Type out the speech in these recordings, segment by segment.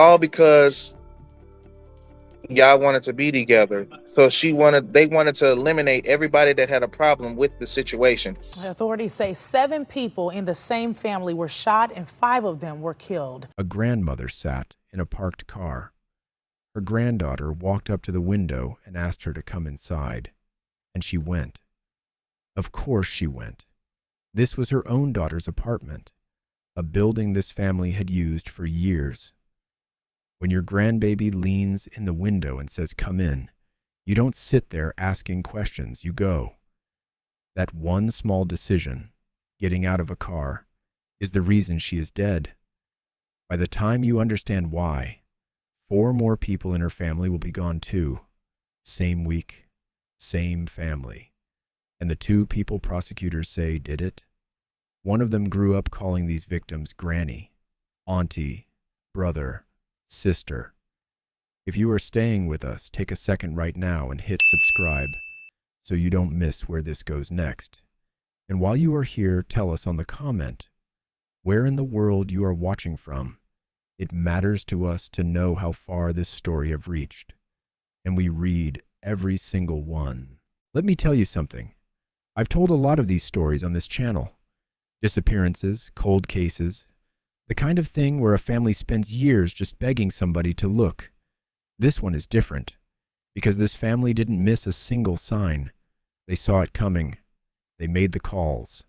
all because y'all wanted to be together. So they wanted to eliminate everybody that had a problem with the situation. Authorities say 7 people in the same family were shot and 5 of them were killed. A grandmother sat in a parked car. Her granddaughter walked up to the window and asked her to come inside. And she went. Of course she went. This was her own daughter's apartment, a building this family had used for years. When your grandbaby leans in the window and says, "Come in," you don't sit there asking questions, you go. That one small decision, getting out of a car, is the reason she is dead. By the time you understand why, 4 more people in her family will be gone too. Same week, same family. And the 2 people prosecutors say did it, one of them grew up calling these victims granny, auntie, brother, sister. If you are staying with us, take a second right now and hit subscribe so you don't miss where this goes next. And while you are here, tell us on the comment where in the world you are watching from. It matters to us to know how far this story have reached. And we read every single one. Let me tell you something. I've told a lot of these stories on this channel. Disappearances, cold cases, the kind of thing where a family spends years just begging somebody to look. This one is different, because this family didn't miss a single sign. They saw it coming. They made the calls.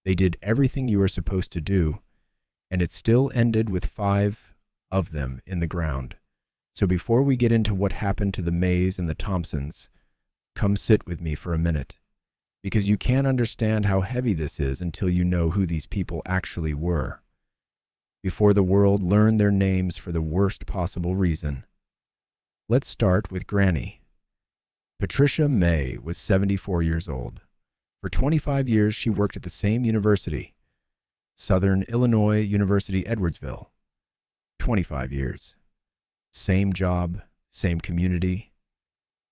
They did everything you were supposed to do, and it still ended with 5 of them in the ground. So before we get into what happened to the Mays and the Thompsons, come sit with me for a minute, because you can't understand how heavy this is until you know who these people actually were. Before the world learned their names for the worst possible reason. Let's start with Granny. Patricia May was 74 years old. For 25 years, she worked at the same university, Southern Illinois University, Edwardsville. 25 years. Same job, same community,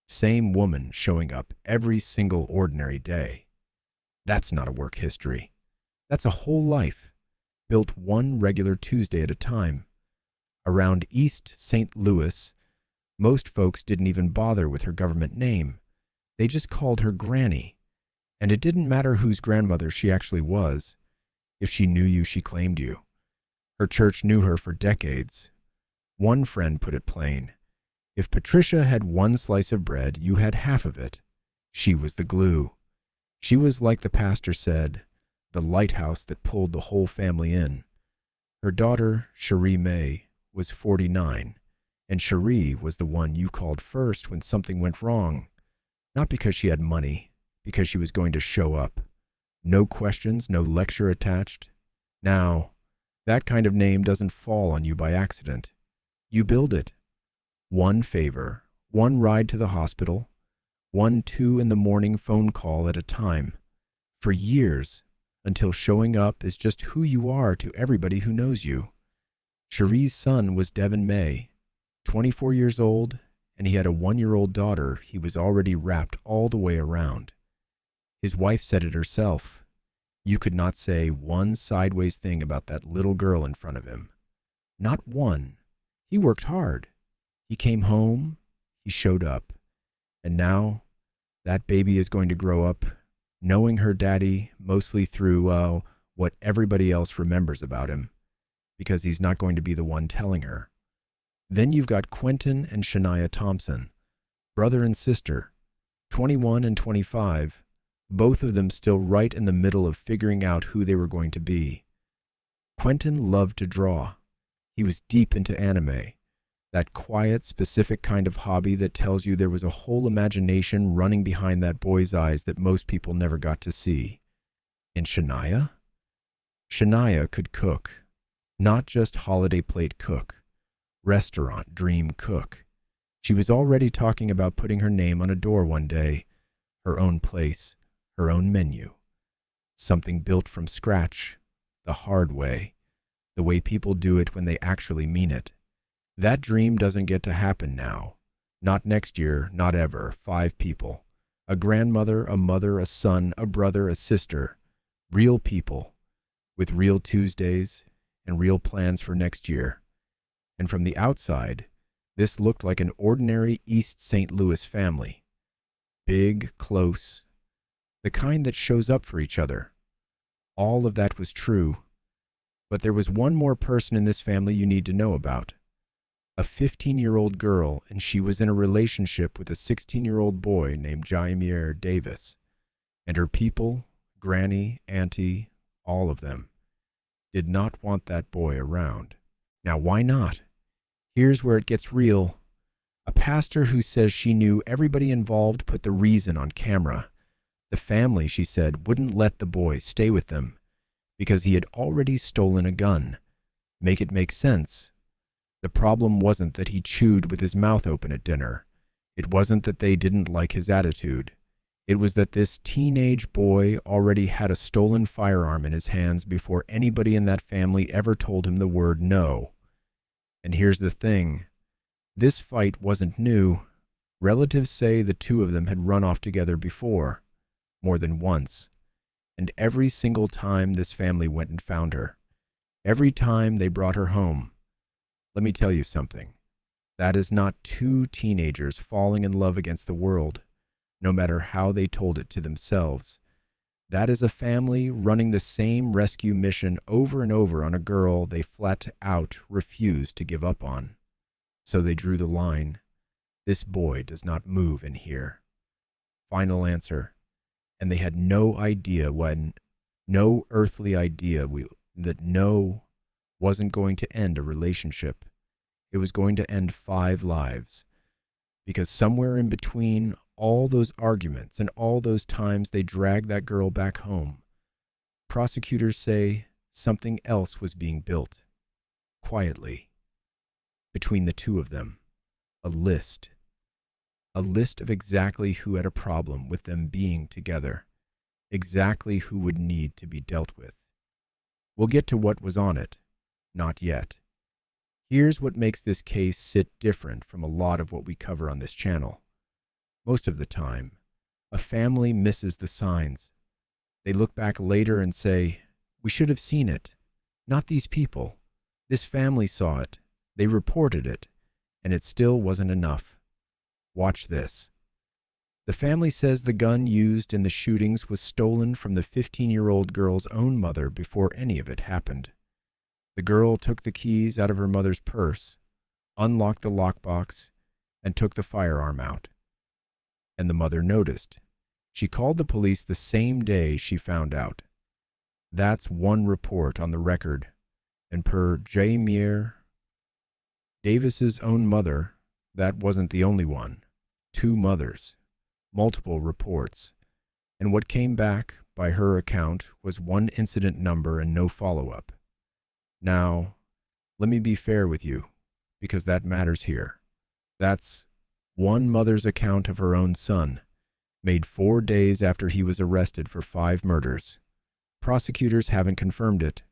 same woman showing up every single ordinary day. That's not a work history. That's a whole life, built one regular Tuesday at a time. Around East St. Louis, most folks didn't even bother with her government name. They just called her Granny. And it didn't matter whose grandmother she actually was. If she knew you, she claimed you. Her church knew her for decades. One friend put it plain. If Patricia had one slice of bread, you had half of it. She was the glue. She was, like the pastor said, the lighthouse that pulled the whole family in. Her daughter, Cherie May, was 49, and Cherie was the one you called first when something went wrong. Not because she had money, because she was going to show up. No questions, no lecture attached. Now, that kind of name doesn't fall on you by accident. You build it. One favor, one ride to the hospital, one 2 a.m. phone call at a time. For years, until showing up is just who you are to everybody who knows you. Cherie's son was Devin May, 24 years old, and he had a 1-year-old daughter he was already wrapped all the way around. His wife said it herself. You could not say one sideways thing about that little girl in front of him. Not one. He worked hard. He came home. He showed up. And now, that baby is going to grow up knowing her daddy mostly through, what everybody else remembers about him, because he's not going to be the one telling her. Then you've got Quentin and Shania Thompson, brother and sister, 21 and 25, both of them still right in the middle of figuring out who they were going to be. Quentin loved to draw. He was deep into anime, that quiet, specific kind of hobby that tells you there was a whole imagination running behind that boy's eyes that most people never got to see. And Shania? Shania could cook. Not just holiday plate cook. Restaurant dream cook. She was already talking about putting her name on a door one day. Her own place, her own menu. Something built from scratch, the hard way. The way people do it when they actually mean it. That dream doesn't get to happen now. Not next year, not ever. 5 people. A grandmother, a mother, a son, a brother, a sister. Real people. With real Tuesdays and real plans for next year. And from the outside, this looked like an ordinary East St. Louis family. Big, close, the kind that shows up for each other. All of that was true, but there was one more person in this family you need to know about. A 15-year-old girl, and she was in a relationship with a 16-year-old boy named Jaimier Davis. And her people, Granny, Auntie, all of them, did not want that boy around. Now, why not? Here's where it gets real. A pastor who says she knew everybody involved put the reason on camera. The family, she said, wouldn't let the boy stay with them because he had already stolen a gun. Make it make sense. The problem wasn't that he chewed with his mouth open at dinner. It wasn't that they didn't like his attitude. It was that this teenage boy already had a stolen firearm in his hands before anybody in that family ever told him the word no. And here's the thing. This fight wasn't new. Relatives say the two of them had run off together before, more than once. And every single time this family went and found her, every time they brought her home. Let me tell you something. That is not two teenagers falling in love against the world, no matter how they told it to themselves. That is a family running the same rescue mission over and over on a girl they flat out refused to give up on. So they drew the line. This boy does not move in here. Final answer. And they had no idea no earthly idea that no wasn't going to end a relationship. It was going to end 5 lives. Because somewhere in between all those arguments and all those times they dragged that girl back home, prosecutors say something else was being built, quietly, between the two of them. A list of exactly who had a problem with them being together, exactly who would need to be dealt with. We'll get to what was on it. Not yet. Here's what makes this case sit different from a lot of what we cover on this channel. Most of the time, a family misses the signs. They look back later and say, "We should have seen it. Not these people. This family saw it. They reported it. And it still wasn't enough." Watch this. The family says the gun used in the shootings was stolen from the 15-year-old girl's own mother before any of it happened. The girl took the keys out of her mother's purse, unlocked the lockbox, and took the firearm out. And the mother noticed. She called the police the same day she found out. That's one report on the record, and per Jaimier Davis's own mother, that wasn't the only one. 2 mothers, multiple reports, and what came back, by her account, was 1 incident number and no follow-up. Now, let me be fair with you, because that matters here. That's one mother's account of her own son, made 4 days after he was arrested for 5 murders. Prosecutors haven't confirmed it,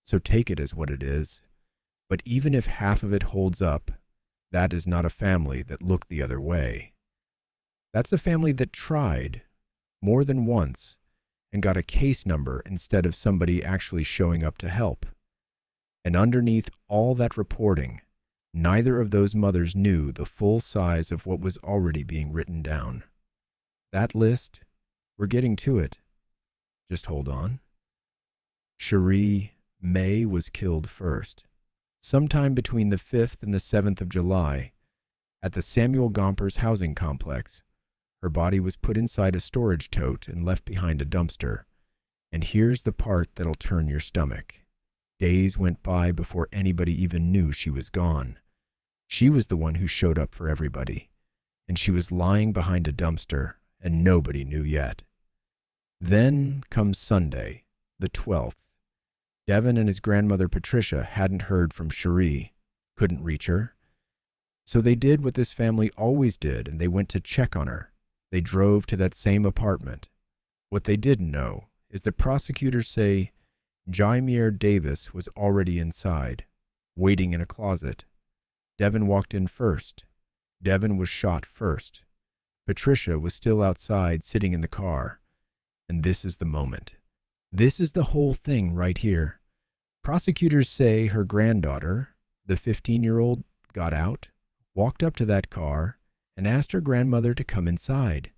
so take it as what it is. But even if half of it holds up, that is not a family that looked the other way. That's a family that tried, more than once, and got a case number instead of somebody actually showing up to help. And underneath all that reporting, neither of those mothers knew the full size of what was already being written down. That list, we're getting to it. Just hold on. Cherie May was killed first, sometime between the 5th and the 7th of July, at the Samuel Gompers housing complex. Her body was put inside a storage tote and left behind a dumpster. And here's the part that'll turn your stomach. Days went by before anybody even knew she was gone. She was the one who showed up for everybody, and she was lying behind a dumpster, and nobody knew yet. Then comes Sunday, the 12th. Devin and his grandmother Patricia hadn't heard from Cherie, couldn't reach her. So they did what this family always did, and they went to check on her. They drove to that same apartment. What they didn't know is that prosecutors say Jaimier Davis was already inside, waiting in a closet. Devin walked in first. Devin was shot first. Patricia was still outside, sitting in the car. And this is the moment. This is the whole thing right here. Prosecutors say her granddaughter, The 15-year-old got out, walked up to that car, and asked her grandmother to come inside.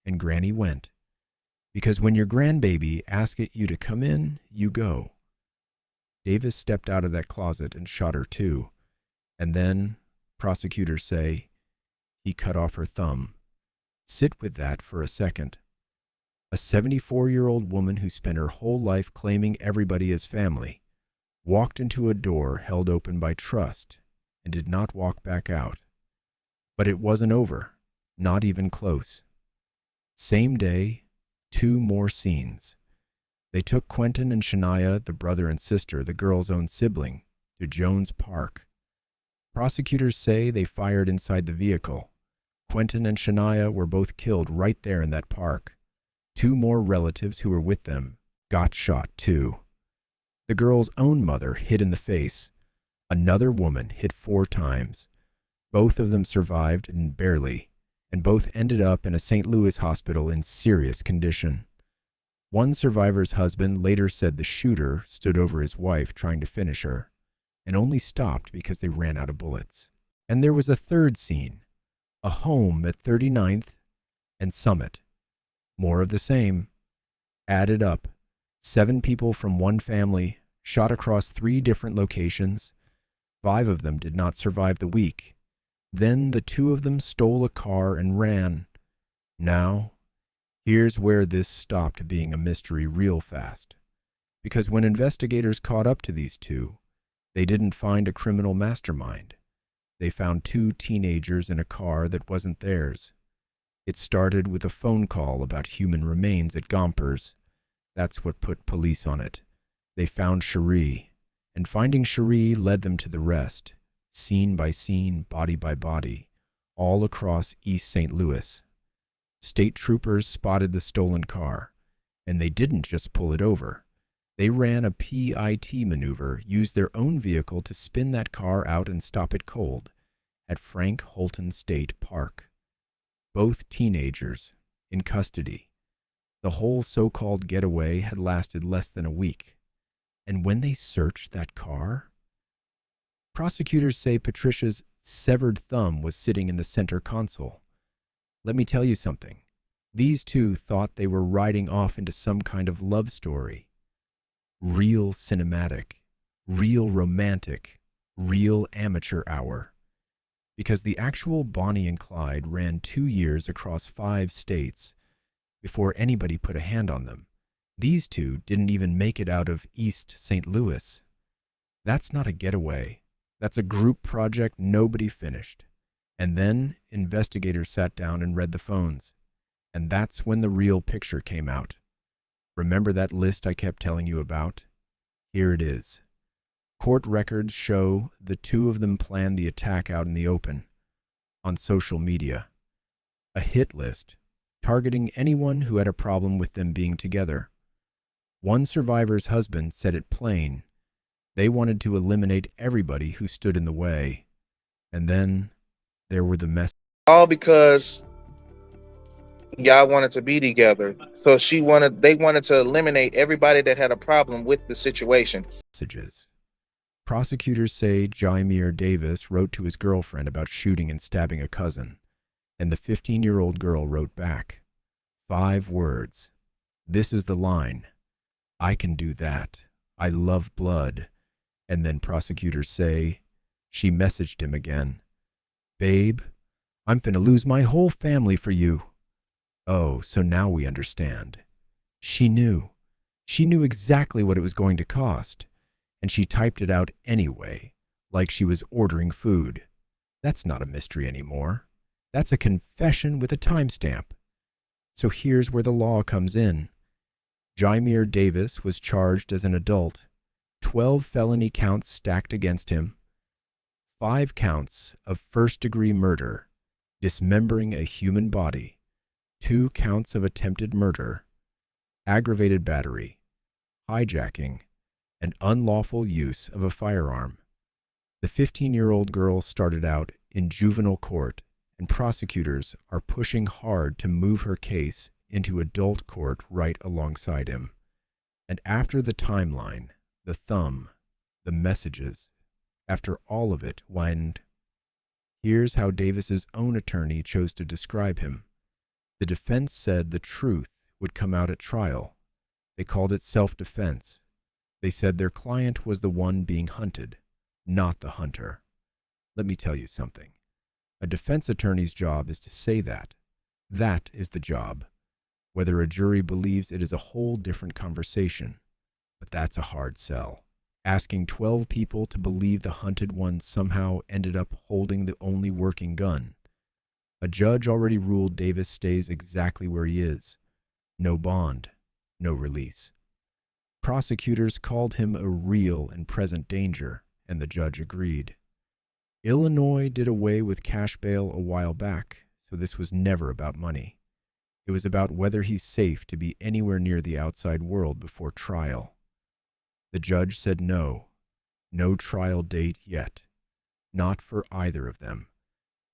And Granny went. Because when your grandbaby asks you to come in, you go. Davis stepped out of that closet and shot her too. And then, prosecutors say, he cut off her thumb. Sit with that for a second. A 74-year-old woman who spent her whole life claiming everybody as family walked into a door held open by trust and did not walk back out. But it wasn't over, not even close. Same day, 2 more scenes. They took Quentin and Shania, the brother and sister, the girl's own sibling, to Jones Park. Prosecutors say they fired inside the vehicle. Quentin and Shania were both killed right there in that park. 2 more relatives who were with them got shot too. The girl's own mother hit in the face. Another woman hit 4 times. Both of them survived, and barely, and both ended up in a St. Louis hospital in serious condition. One survivor's husband later said the shooter stood over his wife trying to finish her, and only stopped because they ran out of bullets. And there was a third scene, a home at 39th and Summit. More of the same. Added up, 7 people from one family shot across 3 different locations. 5 of them did not survive the week. Then the 2 of them stole a car and ran. Now, here's where this stopped being a mystery real fast. Because when investigators caught up to these 2, they didn't find a criminal mastermind. They found 2 teenagers in a car that wasn't theirs. It started with a phone call about human remains at Gompers. That's what put police on it. They found Cherie, and finding Cherie led them to the rest, scene by scene, body by body, all across East St. Louis. State troopers spotted the stolen car, and they didn't just pull it over. They ran a PIT maneuver, used their own vehicle to spin that car out and stop it cold at Frank Holton State Park. Both teenagers in custody. The whole so-called getaway had lasted less than a week. And when they searched that car, prosecutors say Patricia's severed thumb was sitting in the center console. Let me tell you something. These 2 thought they were riding off into some kind of love story. Real cinematic, real romantic, real amateur hour. Because the actual Bonnie and Clyde ran 2 years across 5 states before anybody put a hand on them. These 2 didn't even make it out of East St. Louis. That's not a getaway. That's a group project nobody finished. And then investigators sat down and read the phones. And that's when the real picture came out. Remember that list I kept telling you about? Here it is. Court records show the 2 of them planned the attack out in the open, on social media. A hit list, targeting anyone who had a problem with them being together. One survivor's husband said it plain. They wanted to eliminate everybody who stood in the way. And then there were the messages. All because y'all wanted to be together. So they wanted to eliminate everybody that had a problem with the situation. Prosecutors say Jaimir Davis wrote to his girlfriend about shooting and stabbing a cousin, and the 15-year-old girl wrote back. 5 words. This is the line. I can do that. I love blood. And then prosecutors say she messaged him again. Babe, I'm finna lose my whole family for you. Oh, so now we understand. She knew. She knew exactly what it was going to cost. And she typed it out anyway, like she was ordering food. That's not a mystery anymore. That's a confession with a timestamp. So here's where the law comes in. Jaimir Davis was charged as an adult. 12 felony counts stacked against him. 5 counts of first-degree murder, dismembering a human body. 2 counts of attempted murder, aggravated battery, hijacking, and unlawful use of a firearm. The 15-year-old girl started out in juvenile court, and prosecutors are pushing hard to move her case into adult court right alongside him. And after the timeline, the thumb, the messages, After all of it, here's how Davis's own attorney chose to describe him. The defense said the truth would come out at trial. They called it self-defense. They said their client was the one being hunted, not the hunter. Let me tell you something. A defense attorney's job is to say that. That is the job. Whether a jury believes it is a whole different conversation, but that's a hard sell. Asking 12 people to believe the hunted one somehow ended up holding the only working gun. A judge already ruled Davis stays exactly where he is. No bond, no release. Prosecutors called him a real and present danger, and the judge agreed. Illinois did away with cash bail a while back, so this was never about money. It was about whether he's safe to be anywhere near the outside world before trial. The judge said no trial date yet. Not for either of them.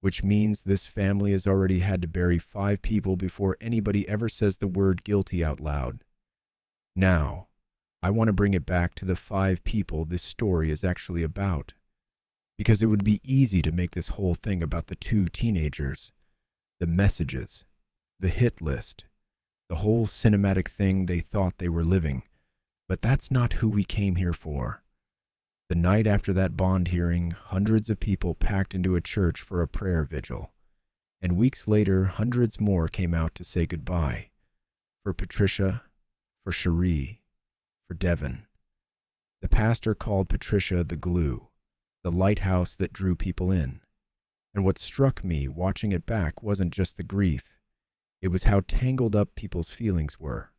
Which means this family has already had to bury 5 people before anybody ever says the word guilty out loud. Now, I want to bring it back to the 5 people this story is actually about. Because it would be easy to make this whole thing about the 2 teenagers, the messages, the hit list, the whole cinematic thing they thought they were living. But that's not who we came here for. The night after that bond hearing, hundreds of people packed into a church for a prayer vigil. And weeks later, hundreds more came out to say goodbye. For Patricia, for Cherie, for Devin. The pastor called Patricia the glue, the lighthouse that drew people in. And what struck me watching it back wasn't just the grief. It was how tangled up people's feelings were.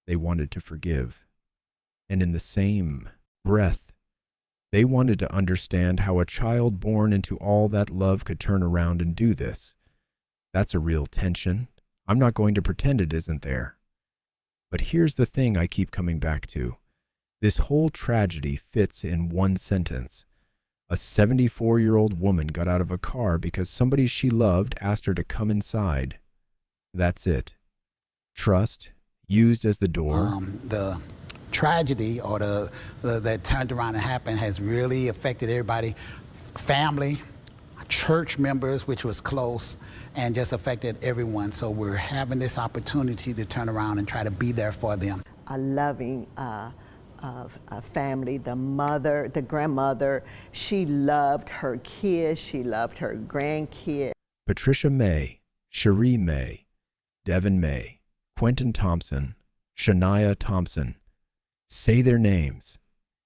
They wanted to forgive. And in the same breath, they wanted to understand how a child born into all that love could turn around and do this. That's a real tension. I'm not going to pretend it isn't there. But here's the thing I keep coming back to. This whole tragedy fits in one sentence. A 74-year-old woman got out of a car because somebody she loved asked her to come inside. That's it. Trust, used as the door. The tragedy or that turned around and happened has really affected everybody, family, church members, which was close, and just affected everyone. So we're having this opportunity to turn around and try to be there for them. A loving family, the mother, the grandmother, she loved her kids, she loved her grandkids. Patricia May, Cherie May, Devin May, Quentin Thompson, Shania Thompson. Say their names.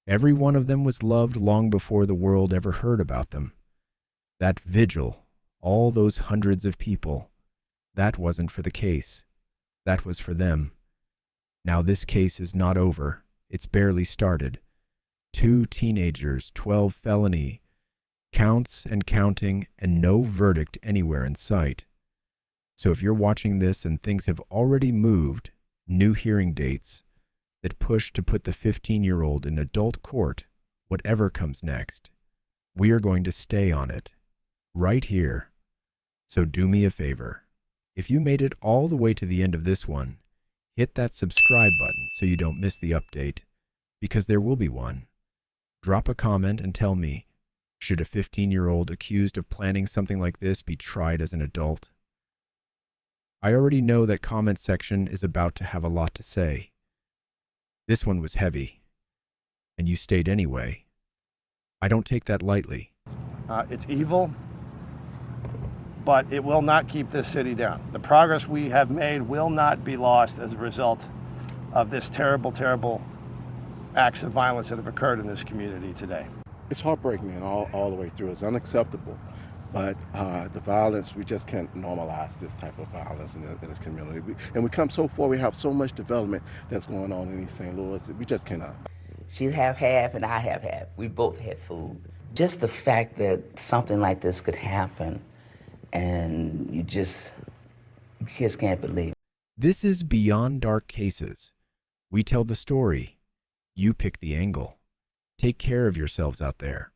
Every one of them was loved long before the world ever heard about them. That vigil, all those hundreds of people, that wasn't for the case. That was for them. Now this case is not over. It's barely started. 2 teenagers, 12 felony counts and counting, and no verdict anywhere in sight. So if you're watching this and things have already moved, new hearing dates that push to put the 15-year-old in adult court, whatever comes next, we are going to stay on it, right here. So do me a favor. If you made it all the way to the end of this one, hit that subscribe button so you don't miss the update, because there will be one. Drop a comment and tell me, should a 15-year-old accused of planning something like this be tried as an adult? I already know that comment section is about to have a lot to say. This one was heavy, and you stayed anyway. I don't take that lightly. It's evil, but it will not keep this city down. The progress we have made will not be lost as a result of this terrible, terrible acts of violence that have occurred in this community today. It's heartbreaking all the way through. It's unacceptable. But the violence, we just can't normalize this type of violence in this community. We come so far, we have so much development that's going on in East St. Louis, we just cannot. She have half and I have half. We both had food. Just the fact that something like this could happen and you just can't believe it. This is Beyond Dark Cases. We tell the story. You pick the angle. Take care of yourselves out there.